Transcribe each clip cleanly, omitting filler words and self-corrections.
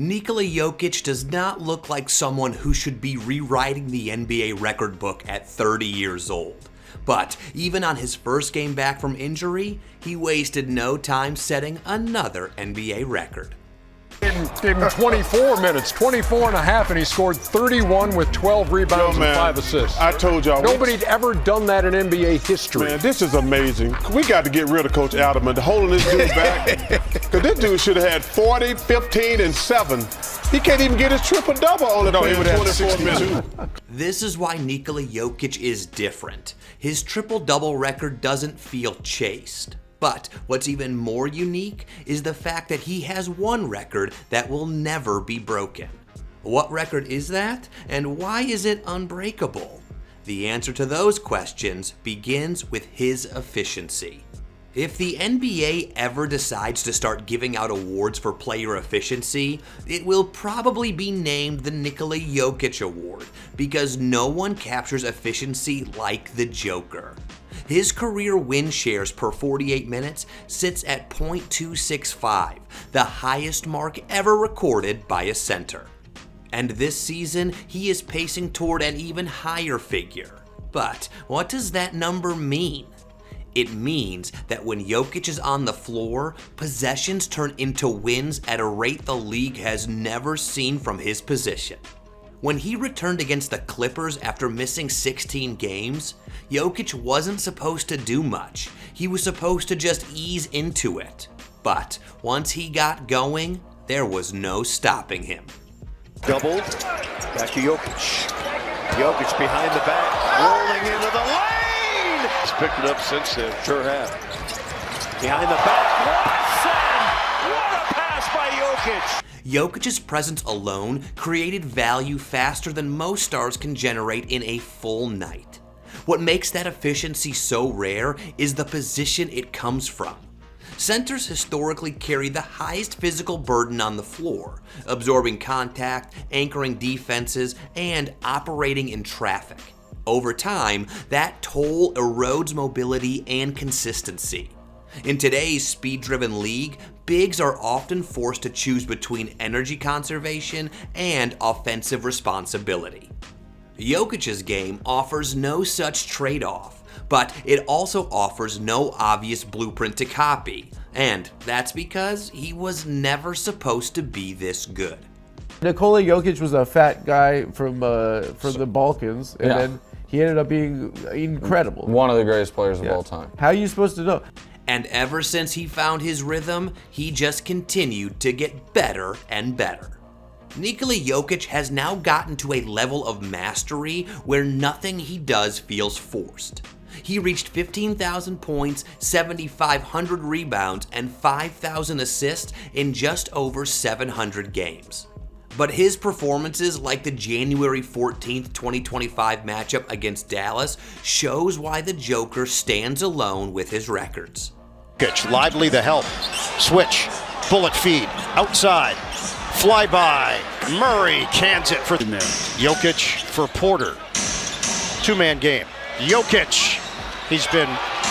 Nikola Jokic does not look like someone who should be rewriting the NBA record book at 30 years old. But even on his first game back from injury, he wasted no time setting another NBA record. In 24 minutes, 24 and a half, and he scored 31 with 12 rebounds and 5 assists. I told y'all. Nobody'd ever done that in NBA history. Man, this is amazing. We got to get rid of Coach Alderman, holding this dude back. Because this dude should have had 40, 15, and 7. He can't even get his triple-double on it. No, he would have 24 minutes. This is why Nikola Jokic is different. His triple-double record doesn't feel chased. But what's even more unique is the fact that he has one record that will never be broken. What record is that, and why is it unbreakable? The answer to those questions begins with his efficiency. If the NBA ever decides to start giving out awards for player efficiency, it will probably be named the Nikola Jokic Award, because no one captures efficiency like the Joker. His career win shares per 48 minutes sits at .265, the highest mark ever recorded by a center. And this season, he is pacing toward an even higher figure. But what does that number mean? It means that when Jokic is on the floor, possessions turn into wins at a rate the league has never seen from his position. When he returned against the Clippers after missing 16 games, Jokic wasn't supposed to do much. He was supposed to just ease into it. But once he got going, there was no stopping him. Doubled, back to Jokic. Jokic behind the back, rolling into the lane! He's picked it up since then, sure have. Behind the back, Watson! What a pass by Jokic! Jokic's presence alone created value faster than most stars can generate in a full night. What makes that efficiency so rare is the position it comes from. Centers historically carry the highest physical burden on the floor, absorbing contact, anchoring defenses, and operating in traffic. Over time, that toll erodes mobility and consistency. In today's speed-driven league, bigs are often forced to choose between energy conservation and offensive responsibility. Jokic's game offers no such trade-off, but it also offers no obvious blueprint to copy, and that's because he was never supposed to be this good. Nikola Jokic was a fat guy from the Balkans, and then he ended up being incredible. One of the greatest players of all time. How are you supposed to know? And ever since he found his rhythm, he just continued to get better and better. Nikola Jokic has now gotten to a level of mastery where nothing he does feels forced. He reached 15,000 points, 7,500 rebounds, and 5,000 assists in just over 700 games. But his performances, like the January 14th, 2025 matchup against Dallas, shows why the Joker stands alone with his records. Lively the help. Switch. Bullet feed. Outside. Flyby. Murray cans it for Jokic for Porter. Two-man game. Jokic. He's been...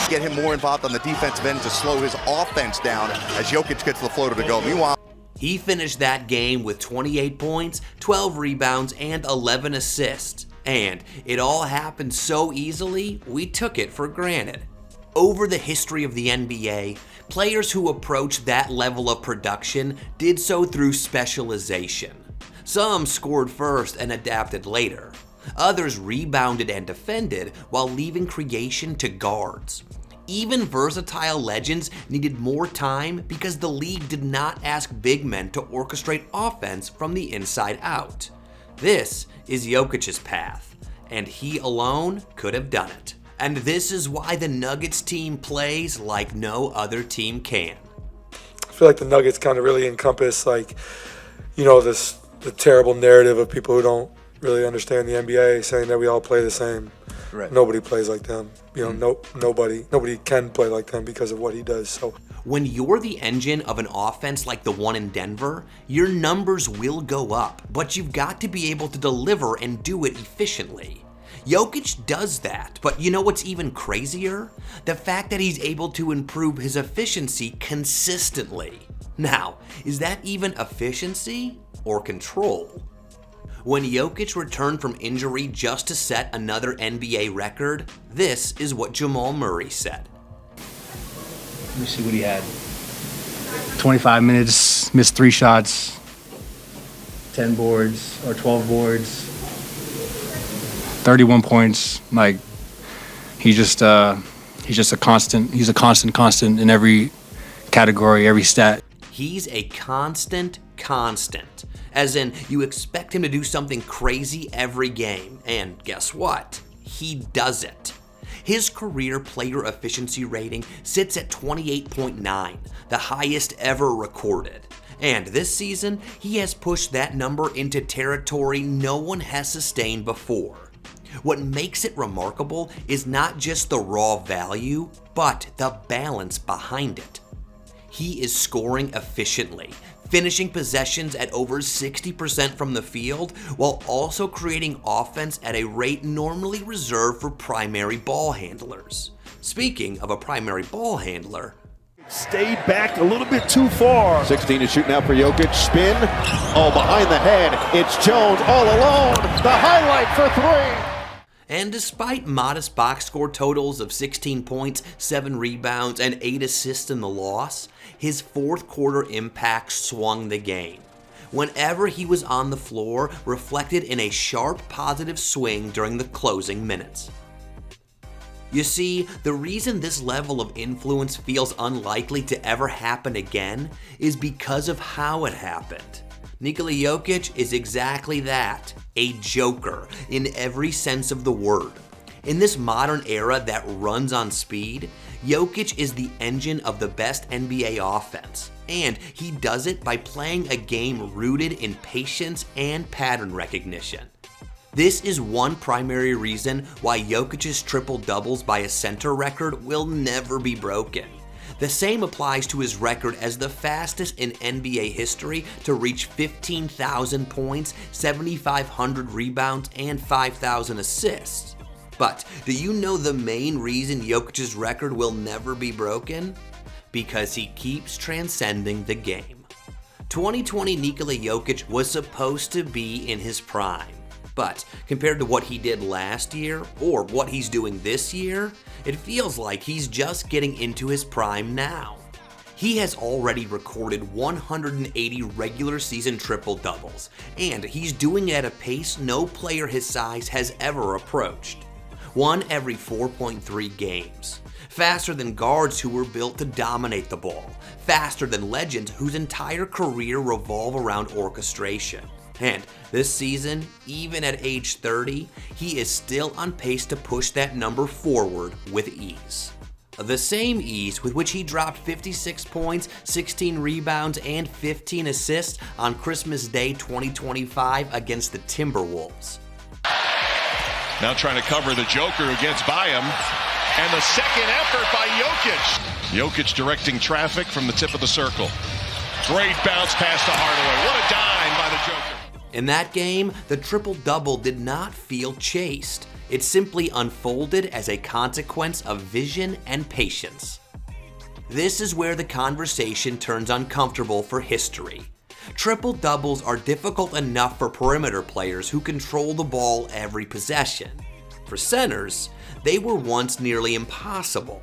Get him more involved on the defensive end to slow his offense down as Jokic gets the floater to go. Meanwhile, he finished that game with 28 points, 12 rebounds, and 11 assists. And it all happened so easily, we took it for granted. Over the history of the NBA, players who approached that level of production did so through specialization. Some scored first and adapted later. Others rebounded and defended while leaving creation to guards. Even versatile legends needed more time because the league did not ask big men to orchestrate offense from the inside out. This is Jokic's path, and he alone could have done it. And this is why the Nuggets team plays like no other team can. I feel like the Nuggets kind of really encompass, the terrible narrative of people who don't really understand the NBA, saying that we all play the same. Right. Nobody plays like them. Nobody can play like them because of what he does. So when you're the engine of an offense like the one in Denver, your numbers will go up, but you've got to be able to deliver and do it efficiently. Jokic does that, but you know what's even crazier? The fact that he's able to improve his efficiency consistently. Now, is that even efficiency? or control. When Jokic returned from injury just to set another NBA record, this is what Jamal Murray said. Let me see what he had. 25 minutes, missed 3 shots, 10 boards or 12 boards, 31 points. Like, he's just a constant. He's a constant in every category, every stat. He's a constant. As in, you expect him to do something crazy every game, and guess what? He does it. His career player efficiency rating sits at 28.9, the highest ever recorded. And this season, he has pushed that number into territory no one has sustained before. What makes it remarkable is not just the raw value, but the balance behind it. He is scoring efficiently, finishing possessions at over 60% from the field, while also creating offense at a rate normally reserved for primary ball handlers. Speaking of a primary ball handler, stayed back a little bit too far. 16 to shoot now for Jokic. Spin. Oh, behind the head. It's Jones all alone. The highlight for 3. And despite modest box score totals of 16 points, 7 rebounds, and 8 assists in the loss, his fourth quarter impact swung the game. Whenever he was on the floor, reflected in a sharp positive swing during the closing minutes. You see, the reason this level of influence feels unlikely to ever happen again is because of how it happened. Nikola Jokic is exactly that, a joker in every sense of the word. In this modern era that runs on speed, Jokic is the engine of the best NBA offense, and he does it by playing a game rooted in patience and pattern recognition. This is one primary reason why Jokic's triple-doubles by a center record will never be broken. The same applies to his record as the fastest in NBA history to reach 15,000 points, 7,500 rebounds, and 5,000 assists. But do you know the main reason Jokic's record will never be broken? Because he keeps transcending the game. 2020 Nikola Jokic was supposed to be in his prime. But compared to what he did last year, or what he's doing this year, it feels like he's just getting into his prime now. He has already recorded 180 regular season triple-doubles, and he's doing it at a pace no player his size has ever approached. One every 4.3 games. Faster than guards who were built to dominate the ball. Faster than legends whose entire career revolve around orchestration. And this season, even at age 30, he is still on pace to push that number forward with ease. The same ease with which he dropped 56 points, 16 rebounds, and 15 assists on Christmas Day 2025 against the Timberwolves. Now trying to cover the Joker who gets by him. And the second effort by Jokic. Jokic directing traffic from the tip of the circle. Great bounce pass to Hardaway. What a dime by the Joker. In that game, the triple-double did not feel chased. It simply unfolded as a consequence of vision and patience. This is where the conversation turns uncomfortable for history. Triple-doubles are difficult enough for perimeter players who control the ball every possession. For centers, they were once nearly impossible.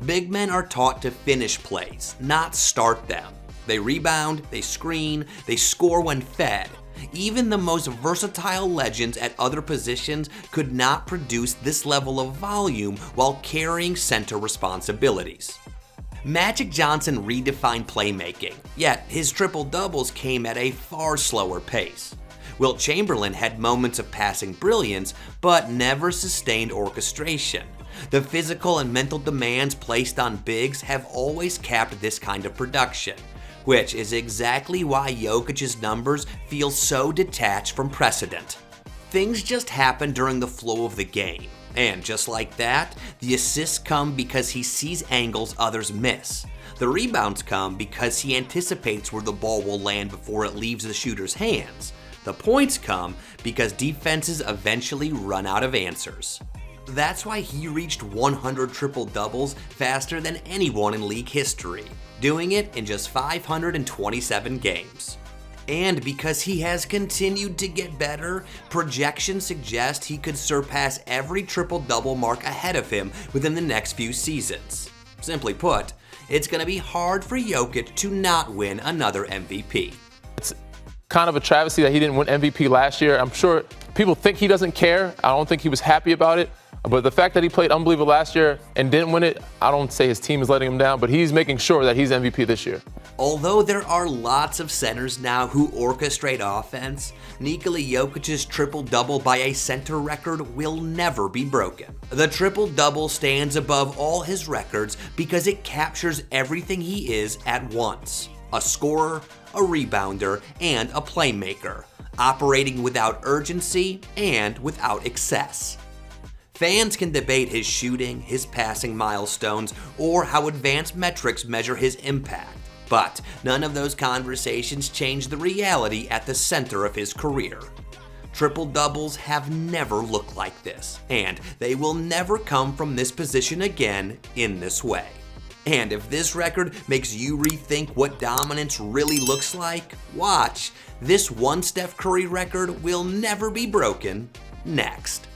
Big men are taught to finish plays, not start them. They rebound, they screen, they score when fed. Even the most versatile legends at other positions could not produce this level of volume while carrying center responsibilities. Magic Johnson redefined playmaking, yet his triple-doubles came at a far slower pace. Wilt Chamberlain had moments of passing brilliance, but never sustained orchestration. The physical and mental demands placed on bigs have always capped this kind of production, which is exactly why Jokic's numbers feel so detached from precedent. Things just happen during the flow of the game, and just like that, the assists come because he sees angles others miss. The rebounds come because he anticipates where the ball will land before it leaves the shooter's hands. The points come because defenses eventually run out of answers. That's why he reached 100 triple-doubles faster than anyone in league history, doing it in just 527 games. And because he has continued to get better, projections suggest he could surpass every triple-double mark ahead of him within the next few seasons. Simply put, it's going to be hard for Jokic to not win another MVP. It's kind of a travesty that he didn't win MVP last year. I'm sure people think he doesn't care. I don't think he was happy about it. But the fact that he played unbelievable last year and didn't win it, I don't say his team is letting him down, but he's making sure that he's MVP this year. Although there are lots of centers now who orchestrate offense, Nikola Jokic's triple-double by a center record will never be broken. The triple-double stands above all his records because it captures everything he is at once: a scorer, a rebounder, and a playmaker, operating without urgency and without excess. Fans can debate his shooting, his passing milestones, or how advanced metrics measure his impact, but none of those conversations change the reality at the center of his career. Triple-doubles have never looked like this, and they will never come from this position again in this way. And if this record makes you rethink what dominance really looks like, watch. This one Steph Curry record will never be broken next.